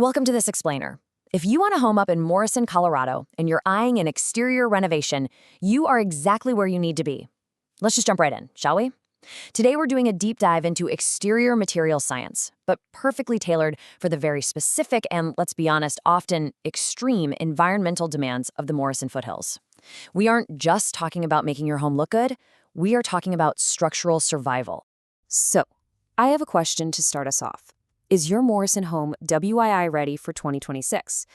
Welcome to This Explainer. If you want a home up in Morrison, Colorado, and you're eyeing an exterior renovation, you are exactly where you need to be. Let's just jump right in, shall we? Today we're doing a deep dive into exterior material science, but perfectly tailored for the very specific and, let's be honest, often extreme environmental demands of the Morrison Foothills. We aren't just talking about making your home look good, we are talking about structural survival. So, I have a question to start us off. Is your Morrison home WII ready for 2026?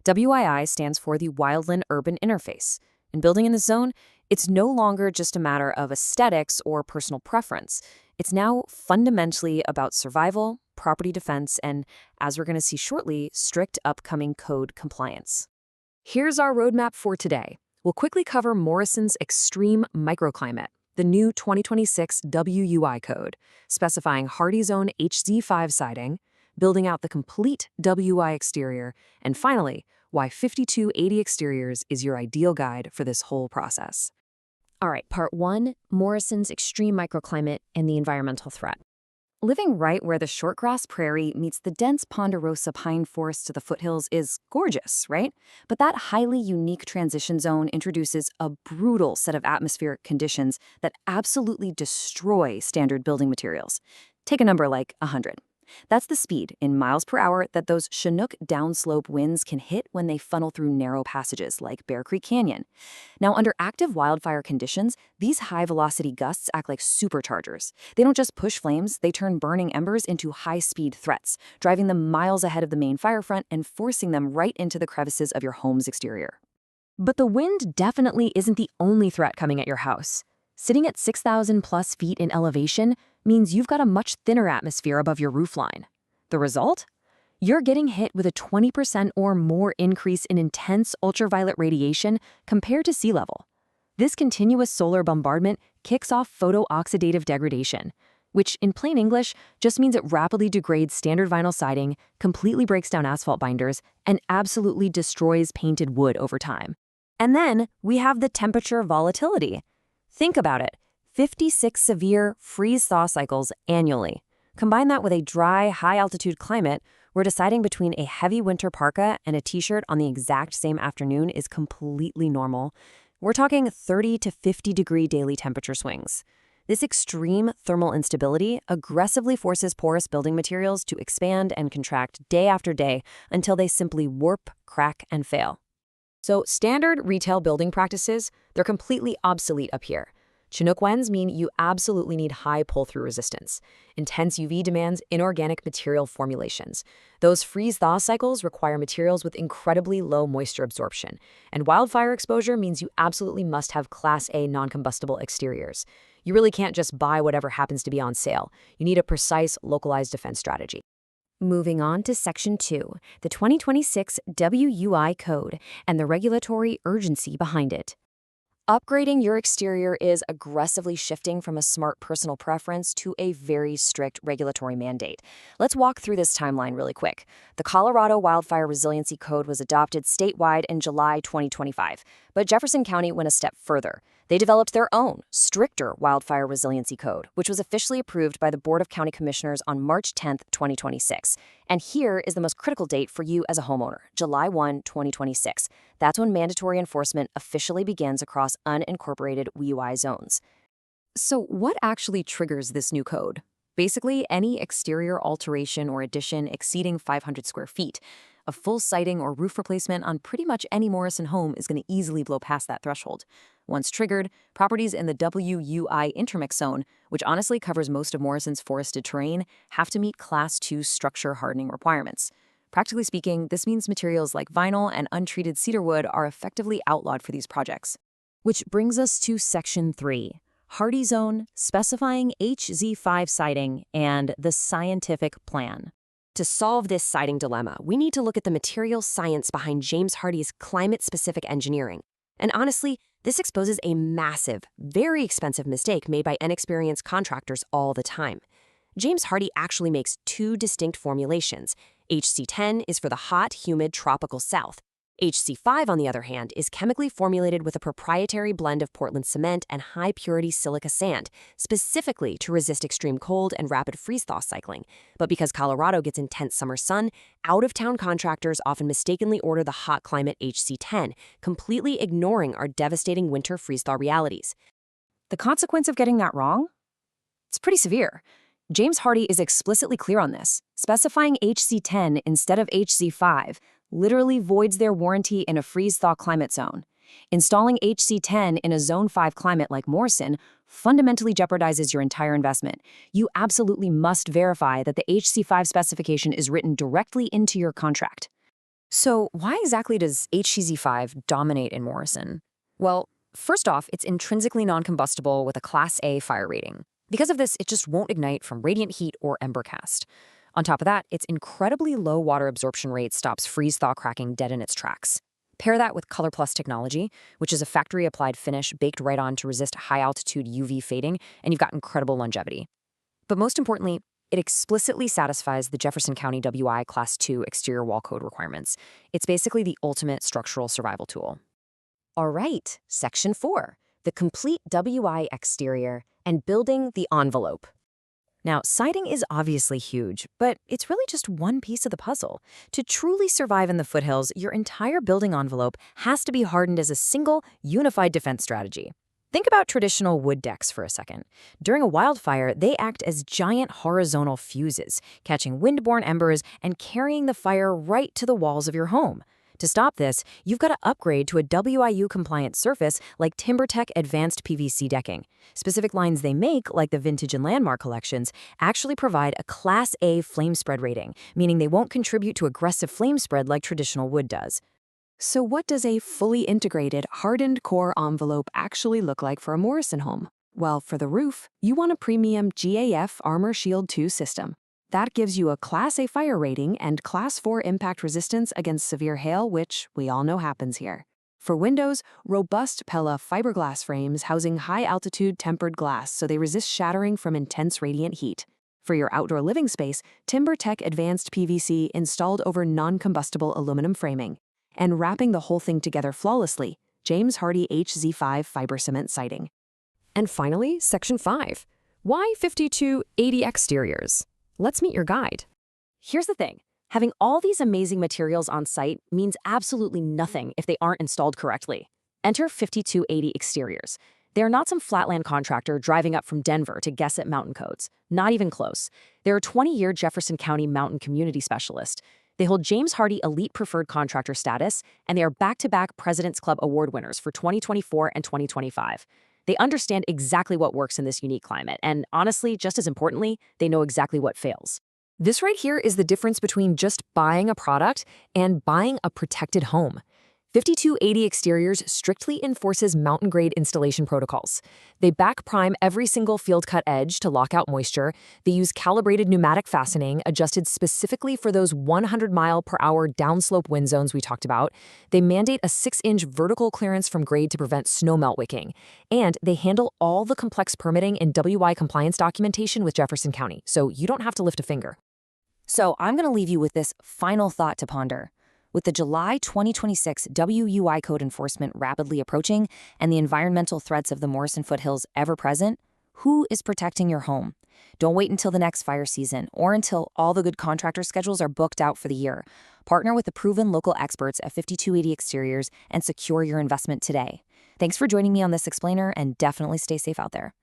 WII stands for the Wildland-Urban Interface. In building in the zone, it's no longer just a matter of aesthetics or personal preference. It's now fundamentally about survival, property defense, and, as we're going to see shortly, strict upcoming code compliance. Here's our roadmap for today. We'll quickly cover Morrison's extreme microclimate, the new 2026 WUI Code, specifying Hardie Zone HZ5 siding, building out the complete WUI exterior, and finally, why 5280 Exteriors is your ideal guide for this whole process. All right, part 1, Morrison's extreme microclimate and the environmental threat. Living right where the shortgrass prairie meets the dense ponderosa pine forest to the foothills is gorgeous, right? But that highly unique transition zone introduces a brutal set of atmospheric conditions that absolutely destroy standard building materials. Take a number like 100. That's the speed in miles per hour that those Chinook downslope winds can hit when they funnel through narrow passages like Bear Creek Canyon. Now, under active wildfire conditions, these high-velocity gusts act like superchargers. They don't just push flames, they turn burning embers into high-speed threats, driving them miles ahead of the main fire front and forcing them right into the crevices of your home's exterior. But the wind definitely isn't the only threat coming at your house. Sitting at 6,000 plus feet in elevation means you've got a much thinner atmosphere above your roofline. The result? You're getting hit with a 20% or more increase in intense ultraviolet radiation compared to sea level. This continuous solar bombardment kicks off photo-oxidative degradation, which in plain English just means it rapidly degrades standard vinyl siding, completely breaks down asphalt binders, and absolutely destroys painted wood over time. And then we have the temperature volatility. Think about it. 56 severe freeze-thaw cycles annually. Combine that with a dry, high-altitude climate where deciding between a heavy winter parka and a t-shirt on the exact same afternoon is completely normal. We're talking 30 to 50 degree daily temperature swings. This extreme thermal instability aggressively forces porous building materials to expand and contract day after day until they simply warp, crack, and fail. So standard retail building practices, they're completely obsolete up here. Chinook winds mean you absolutely need high pull-through resistance. Intense UV demands inorganic material formulations. Those freeze-thaw cycles require materials with incredibly low moisture absorption. And wildfire exposure means you absolutely must have Class A non-combustible exteriors. You really can't just buy whatever happens to be on sale. You need a precise, localized defense strategy. Moving on to Section 2, the 2026 WUI Code and the regulatory urgency behind it. Upgrading your exterior is aggressively shifting from a smart personal preference to a very strict regulatory mandate. Let's walk through this timeline really quick. The Colorado Wildfire Resiliency Code was adopted statewide in July 2025, but Jefferson County went a step further. They developed their own, stricter Wildfire Resiliency Code, which was officially approved by the Board of County Commissioners on March 10, 2026. And here is the most critical date for you as a homeowner, July 1, 2026. That's when mandatory enforcement officially begins across unincorporated WUI zones. So what actually triggers this new code? Basically, any exterior alteration or addition exceeding 500 square feet. A full siding or roof replacement on pretty much any Morrison home is going to easily blow past that threshold. Once triggered, properties in the WUI intermix zone, which honestly covers most of Morrison's forested terrain, have to meet Class 2 structure hardening requirements. Practically speaking, this means materials like vinyl and untreated cedar wood are effectively outlawed for these projects. Which brings us to Section 3, Hardie Zone, specifying HZ5 siding and the scientific plan. To solve this siding dilemma, we need to look at the material science behind James Hardie's climate-specific engineering. And honestly, this exposes a massive, very expensive mistake made by inexperienced contractors all the time. James Hardie actually makes two distinct formulations. HZ10 is for the hot, humid, tropical south. HZ5, on the other hand, is chemically formulated with a proprietary blend of Portland cement and high-purity silica sand, specifically to resist extreme cold and rapid freeze-thaw cycling. But because Colorado gets intense summer sun, out-of-town contractors often mistakenly order the hot climate HZ10, completely ignoring our devastating winter freeze-thaw realities. The consequence of getting that wrong? It's pretty severe. James Hardie is explicitly clear on this. Specifying HZ10 instead of HZ5 literally voids their warranty in a freeze-thaw climate zone. Installing HZ10 in a Zone 5 climate like Morrison fundamentally jeopardizes your entire investment. You absolutely must verify that the HZ5 specification is written directly into your contract. So why exactly does HZ5 dominate in Morrison? Well, first off, it's intrinsically non-combustible with a Class A fire rating. Because of this, it just won't ignite from radiant heat or ember cast. On top of that, its incredibly low water absorption rate stops freeze-thaw cracking dead in its tracks. Pair that with Color Plus technology, which is a factory-applied finish baked right on to resist high-altitude UV fading, and you've got incredible longevity. But most importantly, it explicitly satisfies the Jefferson County WUI Class II exterior wall code requirements. It's basically the ultimate structural survival tool. All right, Section 4, the complete WUI exterior and building the envelope. Now, siding is obviously huge, but it's really just one piece of the puzzle. To truly survive in the foothills, your entire building envelope has to be hardened as a single, unified defense strategy. Think about traditional wood decks for a second. During a wildfire, they act as giant horizontal fuses, catching windborne embers and carrying the fire right to the walls of your home. To stop this, you've got to upgrade to a WIU-compliant surface like TimberTech advanced PVC decking. Specific lines they make, like the Vintage and Landmark collections, actually provide a Class A flame spread rating, meaning they won't contribute to aggressive flame spread like traditional wood does. So what does a fully integrated, hardened core envelope actually look like for a Morrison home? Well, for the roof, you want a premium GAF ArmorShield II system. That gives you a Class A fire rating and Class 4 impact resistance against severe hail, which we all know happens here. For windows, robust Pella fiberglass frames housing high-altitude tempered glass so they resist shattering from intense radiant heat. For your outdoor living space, TimberTech advanced PVC installed over non-combustible aluminum framing. And wrapping the whole thing together flawlessly, James Hardie HZ5 fiber cement siding. And finally, Section 5. Why 5280 exteriors? Let's meet your guide. Here's the thing. Having all these amazing materials on site means absolutely nothing if they aren't installed correctly. Enter 5280 Exteriors. They are not some flatland contractor driving up from Denver to guess at mountain codes. Not even close. They're a 20-year Jefferson County mountain community specialist. They hold James Hardie Elite Preferred Contractor status, and they are back-to-back Presidents Club award winners for 2024 and 2025. They understand exactly what works in this unique climate, and honestly, just as importantly, they know exactly what fails. This right here is the difference between just buying a product and buying a protected home. 5280 Exteriors strictly enforces mountain-grade installation protocols. They back prime every single field-cut edge to lock out moisture. They use calibrated pneumatic fastening adjusted specifically for those 100-mile-per-hour downslope wind zones we talked about. They mandate a 6-inch vertical clearance from grade to prevent snow melt wicking. And they handle all the complex permitting and WI compliance documentation with Jefferson County, so you don't have to lift a finger. So I'm going to leave you with this final thought to ponder. With the July 2026 WUI Code enforcement rapidly approaching and the environmental threats of the Morrison foothills ever present, who is protecting your home? Don't wait until the next fire season or until all the good contractor schedules are booked out for the year. Partner with the proven local experts at 5280 Exteriors and secure your investment today. Thanks for joining me on this explainer, and definitely stay safe out there.